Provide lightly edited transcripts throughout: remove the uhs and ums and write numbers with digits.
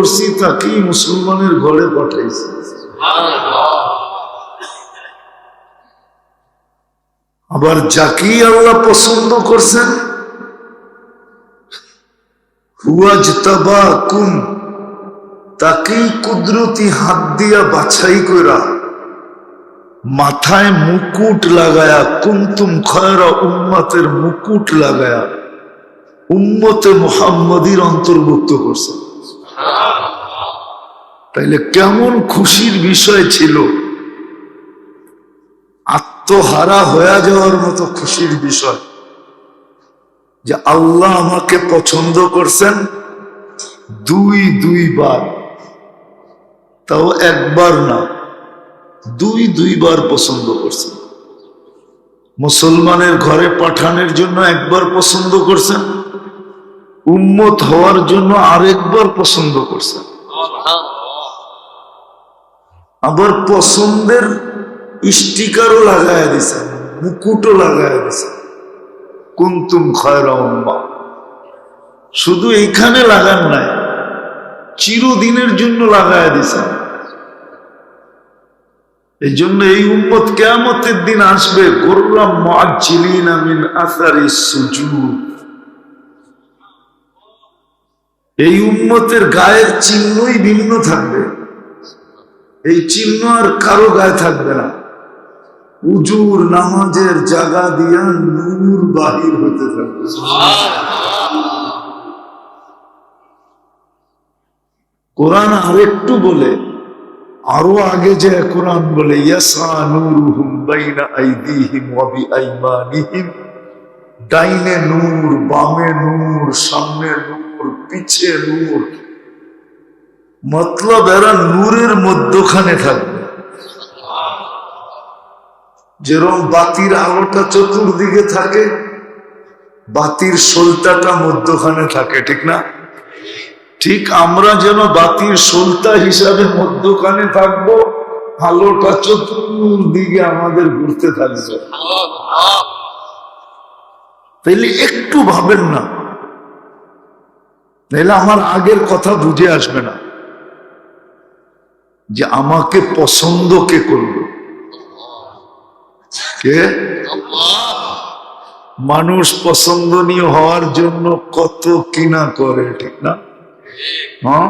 করছি তাকেই মুসলমানের ঘরে পাঠাইছি। আবার যাকেই আল্লাহ পছন্দ করছেন, হুয়াজতাবাকুম, তাকেই কুদরতি হাত দিয়া বাছাই কইরা মাথায় মুকুট লাগায়া, কুনতুম খায়রা উম্মাতের মুকুট লাগায়া উম্মতে মুহাম্মাদীর অন্তর্ভুক্ত করছেন। তাইলে কেমন খুশির বিষয় ছিল, আত্মহারা হয়ে যাওয়ার মতো খুশির বিষয় যে আল্লাহ আমাকে পছন্দ করছেন দুইবার, তাও একবার না, দুইবার পছন্দ করছেন। মুসলমানের ঘরে পাঠানোর জন্য একবার পছন্দ করছেন, উম্মত হওয়ার জন্য আরেকবার পছন্দ করছেন। আবার পছন্দের স্টিকারও লাগায় দিছেন, মুকুটও লাগায় দিছেন, কুনতুম খায়রা উম্মাহ। শুধু এইখানে লাগান নাই, চিরদিনের জন্য লাগায় দিছেন। এই জন্য এই উম্মত কিয়ামতের দিন আসবে গুররাম মুআজ্জিলিনা মিন আসারিস সুজুদ। এই উম্মতের গায়ের চিহ্নই ভিন্ন থাকবে, এই চিহ্ন আর কারো গায়ে থাকবে না। উজুর নামাজের জায়গা দিয়া নূর বাহির হতে থাকবে। কোরআন আরেকটু বলে, আরো আগে যে কোরআন বলে, ইয়াসা নূরুহুম বাইনা আইদিহিম ওয়া বিআইমানিহিম, ডাইনে নূর, বামে নূর, সামনে নূর, পিছে নূর। মতলব এরা নূরের মধ্যখানে থাকবে। যেরকম বাতির আলোটা চতুর্দিকে থাকে, বাতির সলতাটা মধ্যখানে থাকে, ঠিক না? ঠিক আমরা যেন বাতির সলতা হিসাবে মধ্যখানে থাকবো, আলোটা চতুর্দিকে আমাদের ঘুরতে থাকবে। তাইলে একটু ভাবেন না, তাইলে আমার আগের কথা বুঝে আসবে না যে আমাকে পছন্দ কে করবে, কে? মানুষ পছন্দনীয় হওয়ার জন্য কত কিনা করে, ঠিক না? হ্যাঁ,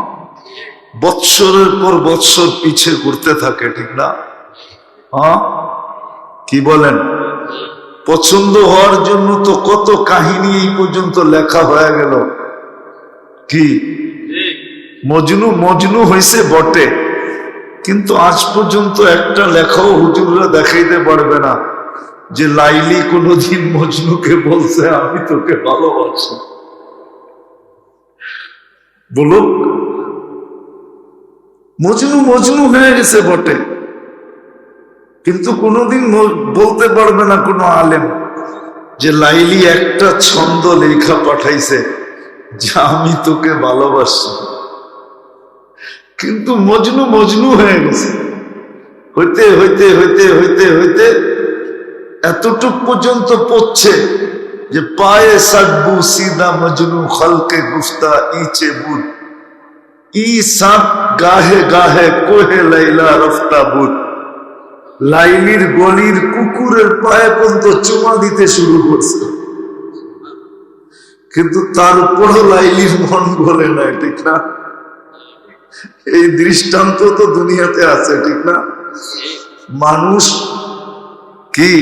বৎসরের পর বৎসর পিছে ঘুরতে থাকে, ঠিক না? হ্যাঁ, কি বলেন? পছন্দ হওয়ার জন্য তো কত কাহিনী এই পর্যন্ত লেখা হয়ে গেল। কি মজনু হয়েছে বটে, কিন্তু আজ পর্যন্ত একটা লেখাও হুজুররা দেখাইতে পারবে না যে লাইলি কোনদিন মজনুকে বলছে আমি তোকে ভালোবাসি। বলুক, মজনু হয়ে গেছে বটে, কিন্তু কোনদিন বলতে পারবে না কোনো আলেম যে লাইলি একটা ছন্দ লেখা পাঠাইছে যে আমি তোকে ভালোবাসি। কিন্তু মজনু হয়ে গেছে, হইতে হইতে হইতে হইতে হইতে এতটুক পর্যন্ত পড়ছে যে পায়ে সাকবু সিদা মজনু খলকে গুফতা ইচে বুদ, ই সাক গাহে গাহে কোহে লাইলা রফতা বুদ। লাইলির গলির কুকুরের পায়ে পর্যন্ত চুমা দিতে শুরু করছে, কিন্তু তারপরও লাইলির মন গলে নাই, ঠিক না? এই দৃষ্টান্ত তো দুনিয়াতে আছে, ঠিক না? মানুষ কি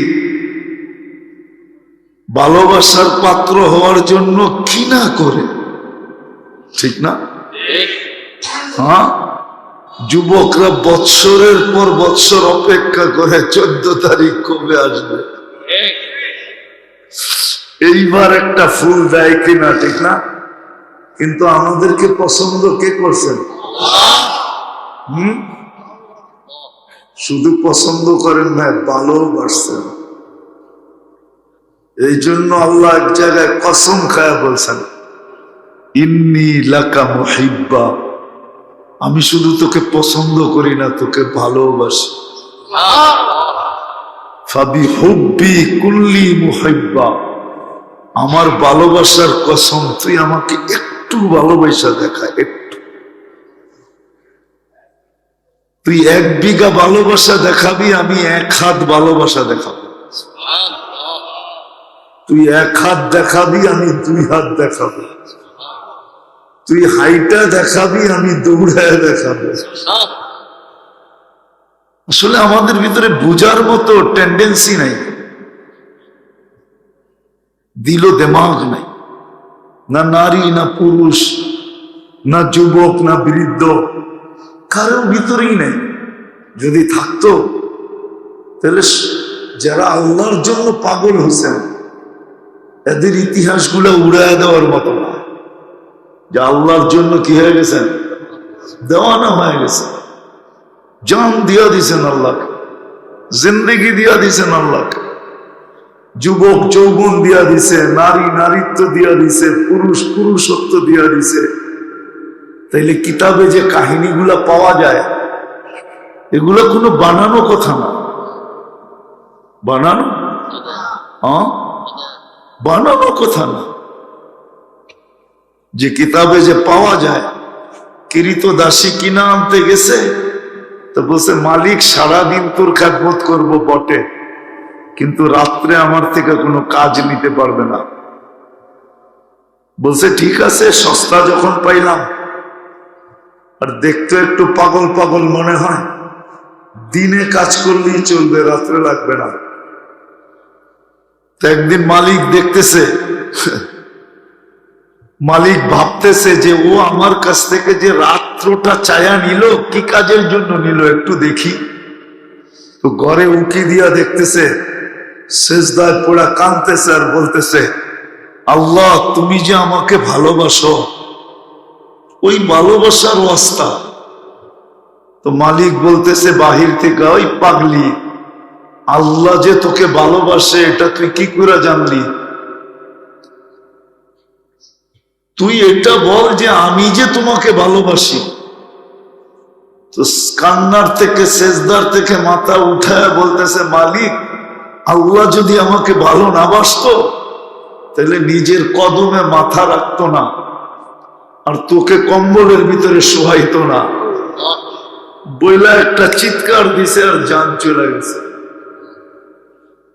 ভালোবাসার পাত্র হওয়ার জন্য কি না করে, ঠিক না? হ্যাঁ, যুবকরা বৎসরের পর বৎসর অপেক্ষা করে 14 তারিখ কবে আসবে, এইবার একটা ফুল দেয় কিনা, ঠিক না? কিন্তু আমাদেরকে পছন্দ কে করছেন? শুধু পছন্দ করেন না, ভালোবাসছেন। এই জন্য আল্লাহ এক জায়গায় কসম খায়া বলছেন, ইন্নী লাকা মুহিব্বা, আমি শুধু তোকে পছন্দ করি না, তোকে ভালোবাসি। ফাবি হুব্বি কুল্লি মুহিব্বা, আমার ভালোবাসার কসম, তুই আমাকে একটু ভালোবাসা দেখা, একটু। তুই 1 বিঘা ভালোবাসা দেখাবি, আমি 1 হাত ভালোবাসা দেখাবো। তুই 1 হাত দেখাবি, আমি 2 হাত দেখাবো। তুই হাইটা দেখাবি, আমি দৌড়ায় দেখাবো। আসলে আমাদের ভিতরে বুঝার মতো টেন্ডেন্সি নাই, দিল দেমাগ নাই, না নারী না পুরুষ না যুবক না বৃদ্ধ, কারোর ভিতরেই নাই। যদি থাকতো তাহলে যারা আল্লাহর জন্য পাগল হয়েছেন এদের ইতিহাসগুলো উড়ায় দেওয়ার মতো না, যে আল্লাহর জন্য কি হয়ে গেছেন, দেওয়ানা হয়ে গেছে, জান দিয়া দিছেন আল্লাহকে, জিন্দেগি দিয়া দিছেন আল্লাহকে, যুবক যৌবন দিয়া দিছে, নারী নারীত্ব দিয়া দিছে, পুরুষ পুরুষত্ব দিয়া দিছে। তাইলে কিতাবে যে কাহিনীগুলা পাওয়া যায় এগুলা কোনো বানানো কথা না, বানানো বানানো কথা না। যে কিতাবে যে পাওয়া যায়, কিরিত দাসী কিনা আনতে গেছে তো বলছে, মালিক সারাদিন তোর খেদমত করবো বটে, কিন্তু রাত্রে আমার থেকে কোনো কাজ নিতে পারবে না। বলছে ঠিক আছে, সস্তা যখন পাইলাম, আর দেখতে একটু পাগল পাগল মনে হয়, দিনে কাজ করলেই চলবে, রাত্রে লাগবে না। তো একদিন মালিক দেখতেছে, মালিক ভাবতেছে যে ও আমার কাছ থেকে যে রাত্রটা চায়া নিল, কি কাজের জন্য নিল একটু দেখি। তো ঘরে উকি দিয়া দেখতেছে, সেজদায় পড়া কাঁদতেছে আর বলতেছে, আল্লাহ তুমি যে আমাকে ভালোবাসো, ওই ভালোবাসার ওয়াস্তা। তো মালিক বলতেছে বাহির থেকে, ওই পাগলি, আল্লাহ যে তোকে ভালোবাসে এটা তুই কি করে জানলি? তুই এটা বল যে আমি যে তোমাকে ভালোবাসি। তো কান্নার থেকে সেজদার থেকে মাথা উঠায় বলতেছে, মালিক আল্লাহ যদি আমাকে ভালো না বাসতো তাহলে নিজের কদমে মাথা রাখতো না, আর তোকে কম্বলের ভিতরে শোয়াইতো না। বইলা একটা চিৎকার দিছে আর জান চলে গেছে।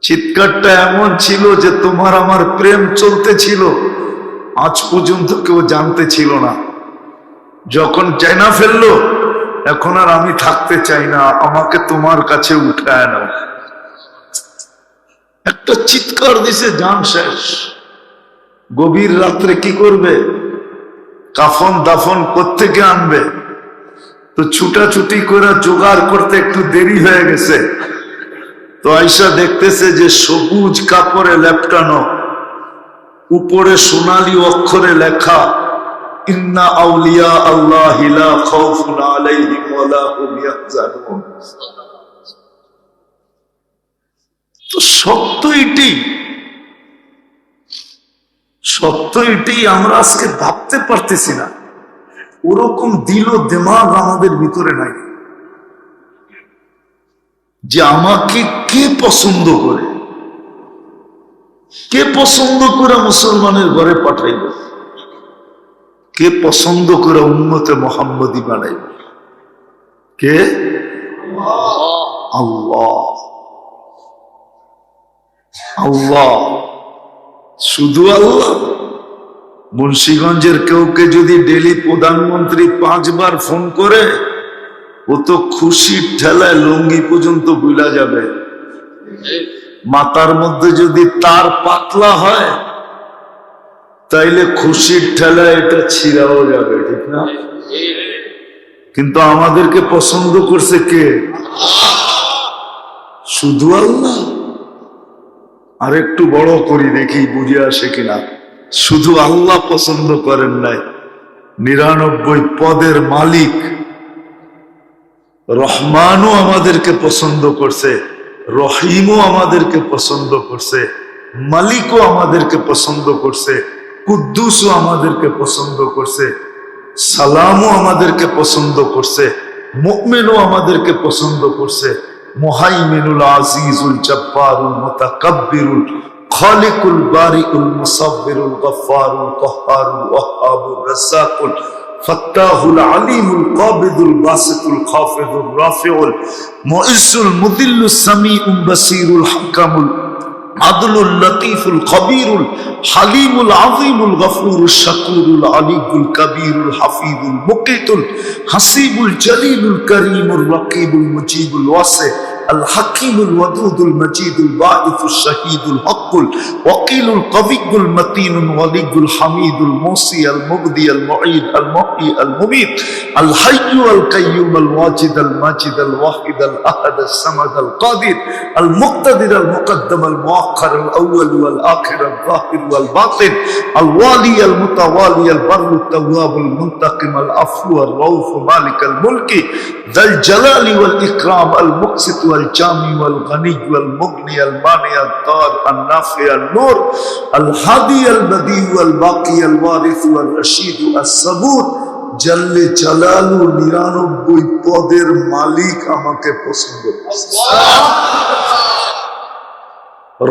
চিৎকারটা এমন ছিল যে তোমার আমার প্রেম চলতে ছিল, আজ পর্যন্ত কেউ জানতে ছিল না। যখন জানা ফেললো, এখন আর আমি থাকতে চাই না, আমাকে তোমার কাছে উঠায় নাও। একটা চিৎকার দিছে, জান শেষ। গভীর রাত্রে কি করবে? কাফন দাফন কোত্থেকে আনবে? তো ছুটাছুটি করে জোগাড় করতে একটু দেরি হয়ে গেছে। তো আয়সা দেখতেছে যে সবুজ কাপড়ে লেপটানো, উপরে সোনালী অক্ষরে লেখা, ইন্না আউলিয়া আল্লাহি লা খাউফুন আলাইহিম ওয়া লা হুম ইয়াহজানুন। তো সত্য এটি, সত্য এটি আমরা আজকে ভাবতে পারতেছি না। ওরকম দিল দিমাগ আমাদের ভিতরে নাই যে আমাকে কে পছন্দ করে, কে পছন্দ করে মুসলমানের ঘরে পাঠাইব, কে পছন্দ করে উম্মতে মুহাম্মদী বানাইব? কে? আল্লাহ। আল্লাহ, শুধু আল্লাহ। মুন্সিগঞ্জের কেউকে যদি ডেলি প্রধানমন্ত্রী 5 বার ফোন করে, ও তো খুশির ঠেলায় লুঙ্গি পর্যন্ত ভুলা যাবে। মাথার মধ্যে যদি তার পাতলা হয় তাইলে খুশির ঠেলায় এটা ছিঁড়াও যাবে, ঠিক না? কিন্তু আমাদেরকে পছন্দ করছে কে? শুধু আল্লাহ। আর একটু বড় করি দেখি বুঝে আসে কিনা। শুধু আল্লাহ পছন্দ করেন নাই, 99 পদের মালিক রহমানও আমাদেরকে পছন্দ করছে, রহিমও আমাদেরকে পছন্দ করছে, মালিকও আমাদেরকে পছন্দ করছে, কুদ্দুসও আমাদেরকে পছন্দ করছে, সালামও আমাদেরকে পছন্দ করছে, মুমিনও আমাদেরকে পছন্দ করছে, মুহাইমিনুল আজিজুল জব্বারুল মুতাকাব্বিরুল খালিকুল বারিউল মুসাব্বিরুল গফফারুল কহ্হারুল ওয়াহ্হাবুর রাজ্জাকুল ফাত্তাহুল আলিমুল কাবিদুল বাসিতুল খাফিদুর রাফিউল মুইজ্জুল মুদিল্লুস সামিউল বাসিরুল হাকামুল আদলুল লতীফুল খবীরুল হালিমুল আযীমুল গফুরুশ শাকুরুল আলিয়ুল কবীরুল হাফিজুল মুকিতুল হাসিবুল জলিলুল করিমুর রকিবুল মুজিবুল ওয়াসি الحكيم الودود المجيد الباعث الشهيد الحق الوكيل القوي المتين الولي الحميد الموصي المبدي المعيد المحيي المميت الحي القيوم الواجد الماجد الواحد الاحد الصمد القادر المقتدر المقدم المؤخر الاول والاخر الظاهر والباطن الوالي المتوالي البر التواب المنتقم العفو الرؤوف مالك الملك ذا الجلال والاكرام المقسط الجامع والغني والمغني المانع الضار النافع النور الهادي البديع والباقي الوارث والرشيد الصبور জাল্লে জালালু 99 পদের মালিক আমাকে পছন্দ করেছে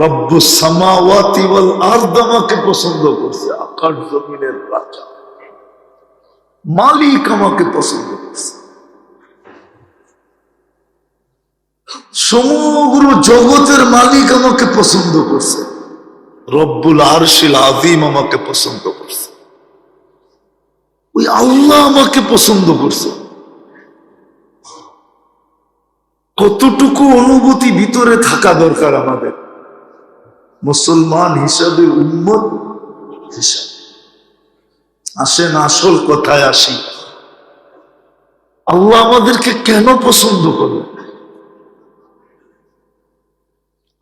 রব্বুস সামাওয়াতি ওয়াল আরদ আমাকে পছন্দ করছে আকাশ জমিনের রাজা মালিক আমাকে পছন্দ করছে সমগ্র জগতের মালিক আমাকে পছন্দ করছে রব্বুল আরশিল আযীম আমাকে পছন্দ করছে ওই আল্লাহ আমাকে পছন্দ করছে কতটুকু অনুভূতি ভিতরে থাকা দরকার আমাদের মুসলমান হিসাবে উম্মত হিসাবে আসেন আসল কথায় আসি আল্লাহ আমাদেরকে কেন পছন্দ করলেন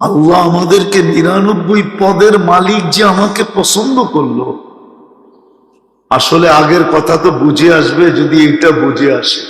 আল্লাহ আমাদেরকে 99 পদের মালিক যে আমাকে পছন্দ করলো আসলে আগের কথা তো বুঝে আসবে যদি এটা বুঝে আসে